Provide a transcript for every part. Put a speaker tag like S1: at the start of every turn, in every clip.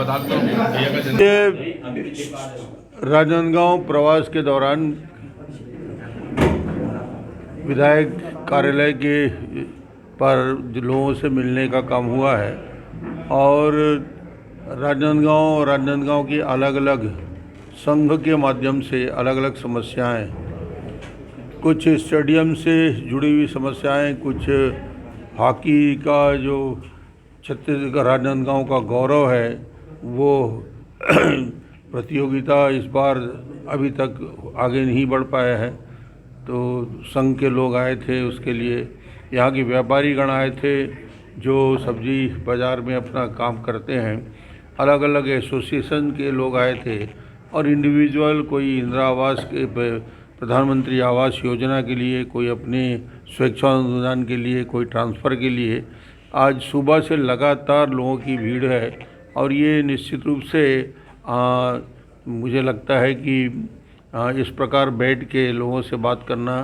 S1: बताता हूँ भैया का
S2: ये राजनांदगांव प्रवास के दौरान विधायक कार्यालय के पर लोगों से मिलने का काम हुआ है और राजनांदगांव की अलग अलग संघ के माध्यम से अलग अलग समस्याएं, कुछ स्टेडियम से जुड़ी हुई समस्याएं, कुछ हॉकी का जो छत्तीसगढ़ राजनांदगांव का गौरव है वो प्रतियोगिता इस बार अभी तक आगे नहीं बढ़ पाया है, तो संघ के लोग आए थे उसके लिए। यहाँ के व्यापारी गण आए थे जो सब्जी बाज़ार में अपना काम करते हैं, अलग अलग एसोसिएशन के लोग आए थे और इंडिविजुअल, कोई इंदिरा आवास के प्रधानमंत्री आवास योजना के लिए, कोई अपने स्वेच्छा अनुदान के लिए, कोई ट्रांसफ़र के लिए। आज सुबह से लगातार लोगों की भीड़ है और ये निश्चित रूप से मुझे लगता है कि इस प्रकार बैठ के लोगों से बात करना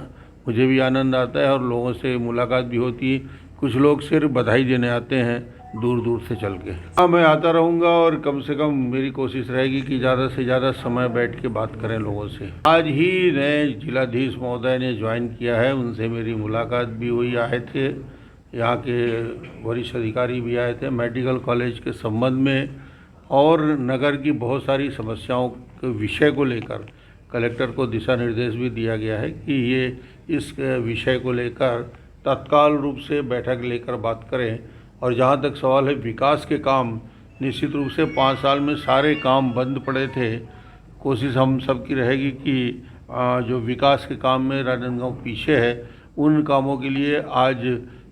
S2: मुझे भी आनंद आता है और लोगों से मुलाकात भी होती है। कुछ लोग सिर्फ बधाई देने आते हैं दूर दूर से चल के। हाँ, मैं आता रहूँगा और कम से कम मेरी कोशिश रहेगी कि ज़्यादा से ज़्यादा समय बैठ के बात करें लोगों से। आज ही नए जिलाधीश महोदय ने ज्वाइन किया है, उनसे मेरी मुलाकात भी हुई, आए थे, यहाँ के वरिष्ठ अधिकारी भी आए थे मेडिकल कॉलेज के संबंध में और नगर की बहुत सारी समस्याओं के विषय को लेकर कलेक्टर को दिशा निर्देश भी दिया गया है कि ये इस विषय को लेकर तत्काल रूप से बैठक लेकर बात करें। और जहाँ तक सवाल है विकास के काम, निश्चित रूप से 5 साल में सारे काम बंद पड़े थे। कोशिश हम सब की रहेगी कि जो विकास के काम में राजनांदगांव पीछे है उन कामों के लिए आज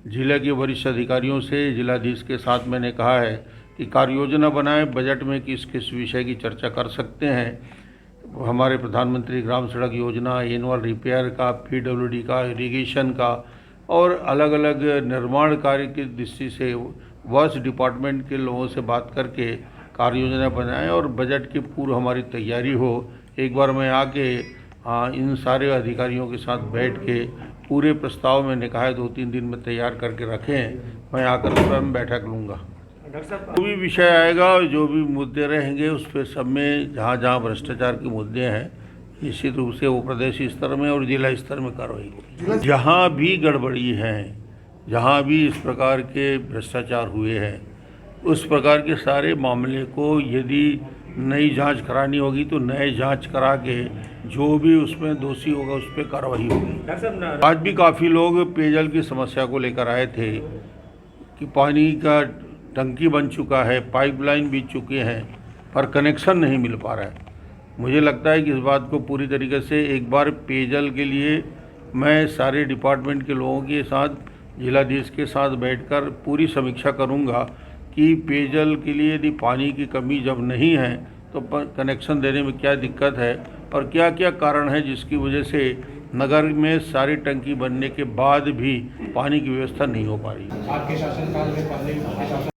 S2: जिले के वरिष्ठ अधिकारियों से जिलाधीश के साथ मैंने कहा है कि कार्य योजना बनाएं, बजट में किस किस विषय की चर्चा कर सकते हैं। हमारे प्रधानमंत्री ग्राम सड़क योजना, एनुअल रिपेयर का, पीडब्ल्यूडी का, इरिगेशन का और अलग अलग निर्माण कार्य की दृष्टि से वर्ष डिपार्टमेंट के लोगों से बात करके कार्य योजना बनाएं और बजट की पूर्व हमारी तैयारी हो। एक बार मैं आके इन सारे अधिकारियों के साथ बैठ के पूरे प्रस्ताव मैंने कहा है 2-3 दिन में तैयार करके रखें, मैं आकर स्वयं बैठक लूँगा। जो भी विषय आएगा और जो भी मुद्दे रहेंगे उस पर सब में जहाँ जहाँ भ्रष्टाचार के मुद्दे हैं निश्चित रूप से वो प्रदेश स्तर में और जिला स्तर में कार्रवाई होगी। जहाँ भी गड़बड़ी है, जहाँ भी इस प्रकार के भ्रष्टाचार हुए हैं, उस प्रकार के सारे मामले को यदि नई जांच करानी होगी तो नए जांच करा के जो भी उसमें दोषी होगा उस पर कार्रवाई होगी। आज भी काफ़ी लोग पेयजल की समस्या को लेकर आए थे कि पानी का टंकी बन चुका है, पाइपलाइन बीत चुके हैं पर कनेक्शन नहीं मिल पा रहा है। मुझे लगता है कि इस बात को पूरी तरीके से एक बार पेयजल के लिए मैं सारे डिपार्टमेंट के लोगों के साथ, जिलाधीश के साथ बैठकर पूरी समीक्षा करूंगा कि पेयजल के लिए यदि पानी की कमी जब नहीं है तो कनेक्शन देने में क्या दिक्कत है और क्या क्या कारण है जिसकी वजह से नगर में सारी टंकी बनने के बाद भी पानी की व्यवस्था नहीं हो पा रही है।
S1: आपके शासनकाल में